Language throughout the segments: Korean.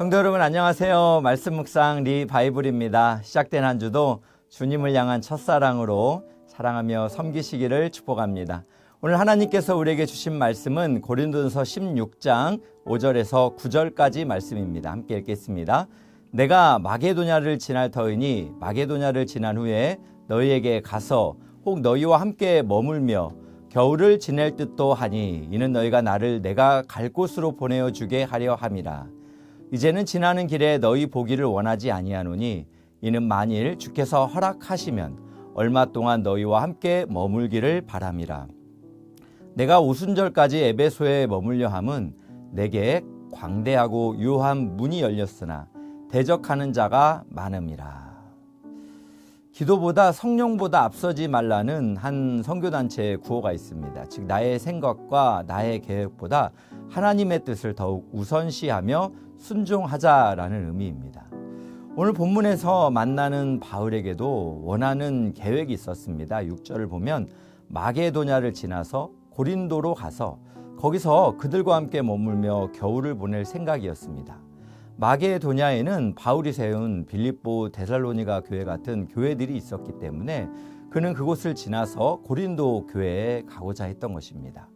성도 여러분 안녕하세요. 말씀 묵상 리바이블입니다. 시작된 한 주도 주님을 향한 첫사랑으로 사랑하며 섬기시기를 축복합니다. 오늘 하나님께서 우리에게 주신 말씀은 고린도전서 16장 5절에서 9절까지 말씀입니다. 함께 읽겠습니다. 내가 마게도냐를 지날 터이니 마게도냐를 지난 후에 너희에게 가서 혹 너희와 함께 머물며 겨울을 지낼 듯도 하니 이는 너희가 나를 내가 갈 곳으로 보내어 주게 하려 함이라. 이제는 지나는 길에 너희 보기를 원하지 아니하노니 이는 만일 주께서 허락하시면 얼마 동안 너희와 함께 머물기를 바람이라. 내가 오순절까지 에베소에 머물려 함은 내게 광대하고 유효한 문이 열렸으나 대적하는 자가 많음이라. 기도보다 성령보다 앞서지 말라는 한 선교단체의 구호가 있습니다. 즉 나의 생각과 나의 계획보다 하나님의 뜻을 더욱 우선시하며 순종하자라는 의미입니다. 오늘 본문에서 만나는 바울에게도 원하는 계획이 있었습니다. 6절을 보면 마게도냐를 지나서 고린도로 가서 거기서 그들과 함께 머물며 겨울을 보낼 생각이었습니다. 마게도냐에는 바울이 세운 빌립보, 데살로니가 교회 같은 교회들이 있었기 때문에 그는 그곳을 지나서 고린도 교회에 가고자 했던 것입니다.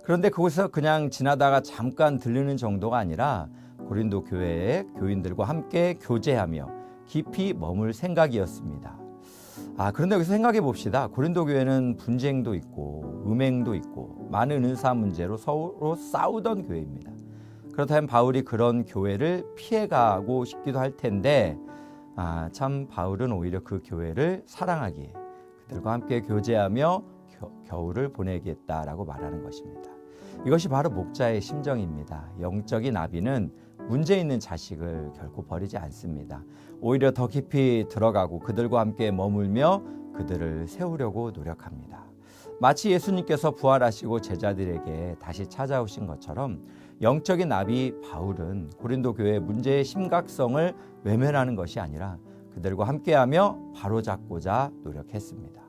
그런데 그곳에서 그냥 지나다가 잠깐 들르는 정도가 아니라 고린도 교회의 교인들과 함께 교제하며 깊이 머물 생각이었습니다. 그런데 여기서 생각해 봅시다. 고린도 교회는 분쟁도 있고 음행도 있고 많은 은사 문제로 서로 싸우던 교회입니다. 그렇다면 바울이 그런 교회를 피해가고 싶기도 할 텐데 참 바울은 오히려 그 교회를 사랑하기에 그들과 함께 교제하며 겨울을 보내겠다라고 말하는 것입니다. 이것이 바로 목자의 심정입니다. 영적인 아비는 문제 있는 자식을 결코 버리지 않습니다. 오히려 더 깊이 들어가고 그들과 함께 머물며 그들을 세우려고 노력합니다. 마치 예수님께서 부활하시고 제자들에게 다시 찾아오신 것처럼 영적인 아비 바울은 고린도 교회의 문제의 심각성을 외면하는 것이 아니라 그들과 함께하며 바로잡고자 노력했습니다.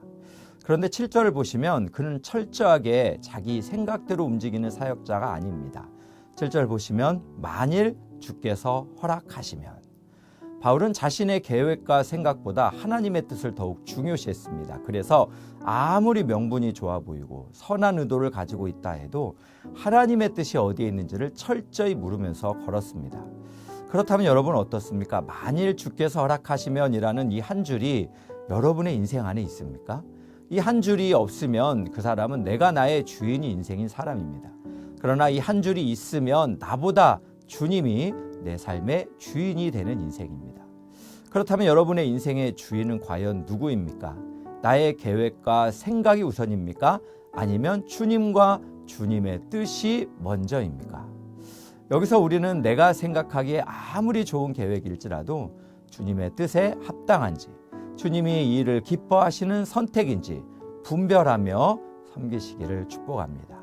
그런데 7절을 보시면 그는 철저하게 자기 생각대로 움직이는 사역자가 아닙니다. 7절 보시면 만일 주께서 허락하시면 바울은 자신의 계획과 생각보다 하나님의 뜻을 더욱 중요시했습니다. 그래서 아무리 명분이 좋아 보이고 선한 의도를 가지고 있다 해도 하나님의 뜻이 어디에 있는지를 철저히 물으면서 걸었습니다. 그렇다면 여러분 어떻습니까? 만일 주께서 허락하시면이라는 이 한 줄이 여러분의 인생 안에 있습니까? 이 한 줄이 없으면 그 사람은 내가 나의 주인이 인생인 사람입니다. 그러나 이 한 줄이 있으면 나보다 주님이 내 삶의 주인이 되는 인생입니다. 그렇다면 여러분의 인생의 주인은 과연 누구입니까? 나의 계획과 생각이 우선입니까? 아니면 주님과 주님의 뜻이 먼저입니까? 여기서 우리는 내가 생각하기에 아무리 좋은 계획일지라도 주님의 뜻에 합당한지 주님이 이 일을 기뻐하시는 선택인지 분별하며 섬기시기를 축복합니다.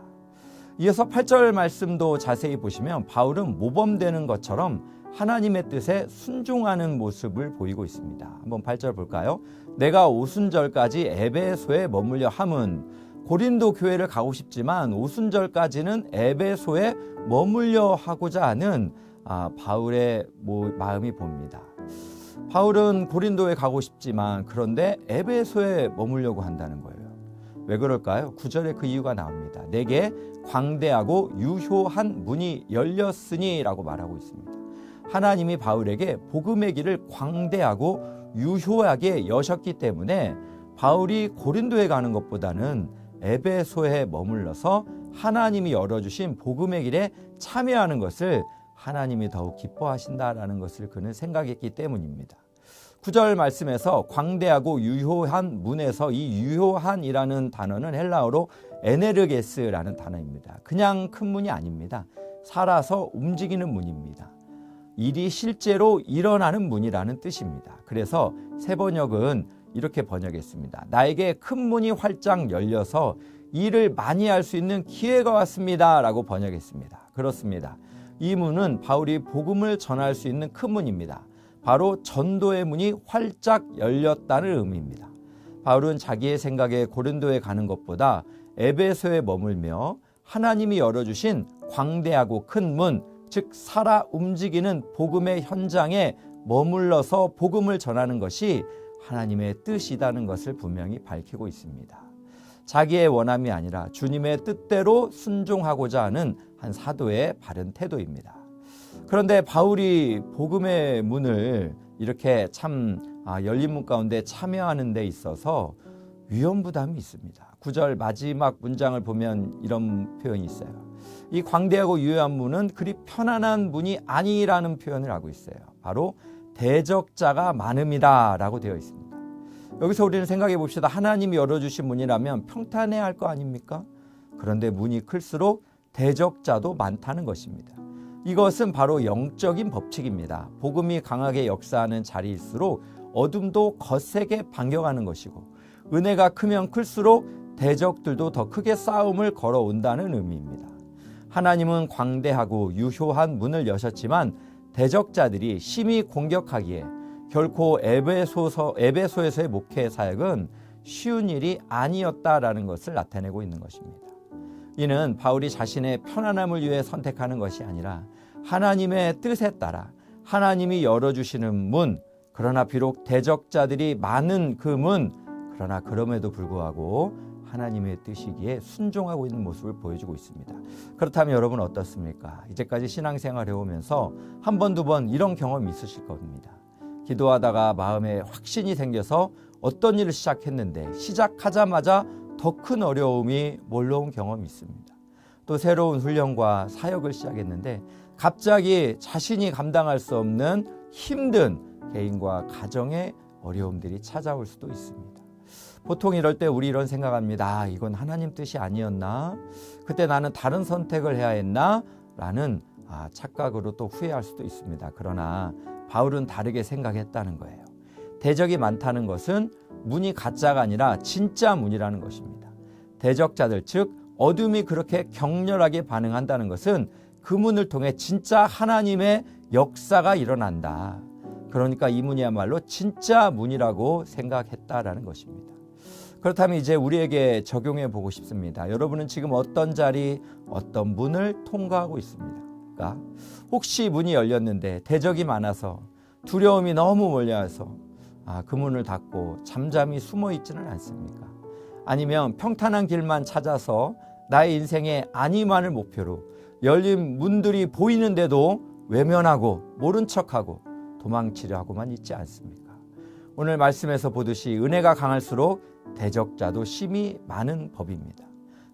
이어서 8절 말씀도 자세히 보시면 바울은 모범되는 것처럼 하나님의 뜻에 순종하는 모습을 보이고 있습니다. 한번 8절 볼까요? 내가 오순절까지 에베소에 머물려 함은 고린도 교회를 가고 싶지만 오순절까지는 에베소에 머물려 하고자 하는 바울의 마음이 보입니다. 바울은 고린도에 가고 싶지만 그런데 에베소에 머물려고 한다는 거예요. 왜 그럴까요? 9절에 그 이유가 나옵니다. 내게 광대하고 유효한 문이 열렸으니 라고 말하고 있습니다. 하나님이 바울에게 복음의 길을 광대하고 유효하게 여셨기 때문에 바울이 고린도에 가는 것보다는 에베소에 머물러서 하나님이 열어주신 복음의 길에 참여하는 것을 하나님이 더욱 기뻐하신다라는 것을 그는 생각했기 때문입니다. 9절 말씀에서 광대하고 유효한 문에서 이 유효한이라는 단어는 헬라어로 에네르게스라는 단어입니다. 그냥 큰 문이 아닙니다. 살아서 움직이는 문입니다. 일이 실제로 일어나는 문이라는 뜻입니다. 그래서 세번역은 이렇게 번역했습니다. 나에게 큰 문이 활짝 열려서 일을 많이 할 수 있는 기회가 왔습니다 라고 번역했습니다. 그렇습니다. 이 문은 바울이 복음을 전할 수 있는 큰 문입니다. 바로 전도의 문이 활짝 열렸다는 의미입니다. 바울은 자기의 생각에 고린도에 가는 것보다 에베소에 머물며 하나님이 열어주신 광대하고 큰 문, 즉 살아 움직이는 복음의 현장에 머물러서 복음을 전하는 것이 하나님의 뜻이라는 것을 분명히 밝히고 있습니다. 자기의 원함이 아니라 주님의 뜻대로 순종하고자 하는 한 사도의 바른 태도입니다. 그런데 바울이 복음의 문을 이렇게 참 열린 문 가운데 참여하는 데 있어서 위험부담이 있습니다. 9절 마지막 문장을 보면 이런 표현이 있어요. 이 광대하고 유효한 문은 그리 편안한 문이 아니라는 표현을 하고 있어요. 바로 대적자가 많음이다 라고 되어 있습니다. 여기서 우리는 생각해 봅시다. 하나님이 열어주신 문이라면 평탄해야 할 거 아닙니까? 그런데 문이 클수록 대적자도 많다는 것입니다. 이것은 바로 영적인 법칙입니다. 복음이 강하게 역사하는 자리일수록 어둠도 거세게 반겨가는 것이고, 은혜가 크면 클수록 대적들도 더 크게 싸움을 걸어온다는 의미입니다. 하나님은 광대하고 유효한 문을 여셨지만 대적자들이 심히 공격하기에 결코 에베소에서의 목회 사역은 쉬운 일이 아니었다라는 것을 나타내고 있는 것입니다. 이는 바울이 자신의 편안함을 위해 선택하는 것이 아니라 하나님의 뜻에 따라 하나님이 열어주시는 문, 그러나 비록 대적자들이 많은 그 문, 그러나 그럼에도 불구하고 하나님의 뜻이기에 순종하고 있는 모습을 보여주고 있습니다. 그렇다면 여러분 어떻습니까? 이제까지 신앙생활 해오면서 한 번, 두 번 이런 경험이 있으실 겁니다. 기도하다가 마음에 확신이 생겨서 어떤 일을 시작했는데 시작하자마자 더 큰 어려움이 몰려온 경험이 있습니다. 또 새로운 훈련과 사역을 시작했는데 갑자기 자신이 감당할 수 없는 힘든 개인과 가정의 어려움들이 찾아올 수도 있습니다. 보통 이럴 때 우리 이런 생각합니다. 이건 하나님 뜻이 아니었나? 그때 나는 다른 선택을 해야 했나? 라는 착각으로 또 후회할 수도 있습니다. 그러나 바울은 다르게 생각했다는 거예요. 대적이 많다는 것은 문이 가짜가 아니라 진짜 문이라는 것입니다. 대적자들, 즉 어둠이 그렇게 격렬하게 반응한다는 것은 그 문을 통해 진짜 하나님의 역사가 일어난다. 그러니까 이 문이야말로 진짜 문이라고 생각했다라는 것입니다. 그렇다면 이제 우리에게 적용해 보고 싶습니다. 여러분은 지금 어떤 자리, 어떤 문을 통과하고 있습니까? 혹시 문이 열렸는데 대적이 많아서 두려움이 너무 몰려와서 그 문을 닫고 잠잠히 숨어 있지는 않습니까? 아니면 평탄한 길만 찾아서 나의 인생의 안위만을 목표로 열린 문들이 보이는데도 외면하고 모른 척하고 도망치려 하고만 있지 않습니까? 오늘 말씀에서 보듯이 은혜가 강할수록 대적자도 심히 많은 법입니다.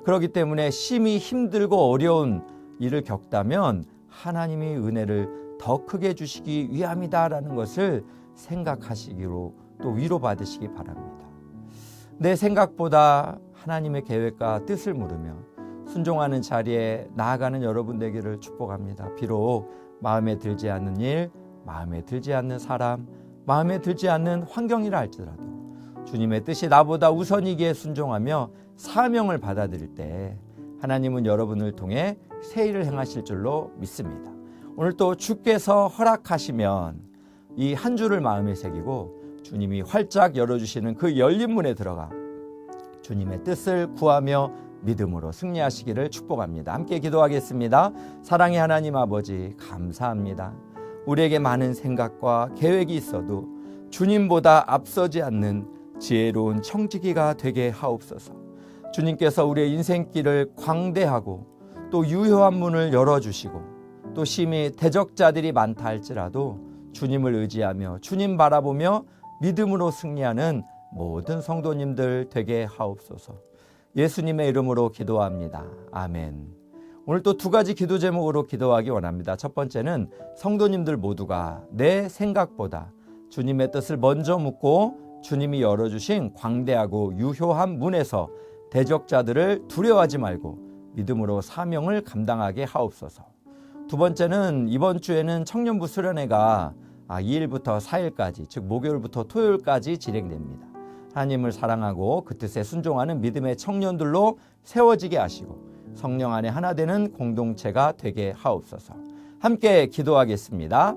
그렇기 때문에 심히 힘들고 어려운 일을 겪다면 하나님이 은혜를 더 크게 주시기 위함이다라는 것을 생각하시기로 또 위로받으시기 바랍니다. 내 생각보다 하나님의 계획과 뜻을 물으며 순종하는 자리에 나아가는 여러분 되기를 축복합니다. 비록 마음에 들지 않는 일, 마음에 들지 않는 사람, 마음에 들지 않는 환경이라 할지라도 주님의 뜻이 나보다 우선이기에 순종하며 사명을 받아들일 때 하나님은 여러분을 통해 새 일을 행하실 줄로 믿습니다. 오늘 또 주께서 허락하시면 이 한 주를 마음에 새기고 주님이 활짝 열어주시는 그 열린 문에 들어가 주님의 뜻을 구하며 믿음으로 승리하시기를 축복합니다. 함께 기도하겠습니다. 사랑의 하나님 아버지, 감사합니다. 우리에게 많은 생각과 계획이 있어도 주님보다 앞서지 않는 지혜로운 청지기가 되게 하옵소서. 주님께서 우리의 인생길을 광대하고 또 유효한 문을 열어주시고 또 심히 대적자들이 많다 할지라도 주님을 의지하며 주님 바라보며 믿음으로 승리하는 모든 성도님들 되게 하옵소서. 예수님의 이름으로 기도합니다. 아멘. 오늘 또 두 가지 기도 제목으로 기도하기 원합니다. 첫 번째는 성도님들 모두가 내 생각보다 주님의 뜻을 먼저 묻고 주님이 열어주신 광대하고 유효한 문에서 대적자들을 두려워하지 말고 믿음으로 사명을 감당하게 하옵소서. 두 번째는 이번 주에는 청년부 수련회가 2일부터 4일까지, 즉 목요일부터 토요일까지 진행됩니다. 하나님을 사랑하고 그 뜻에 순종하는 믿음의 청년들로 세워지게 하시고 성령 안에 하나 되는 공동체가 되게 하옵소서. 함께 기도하겠습니다.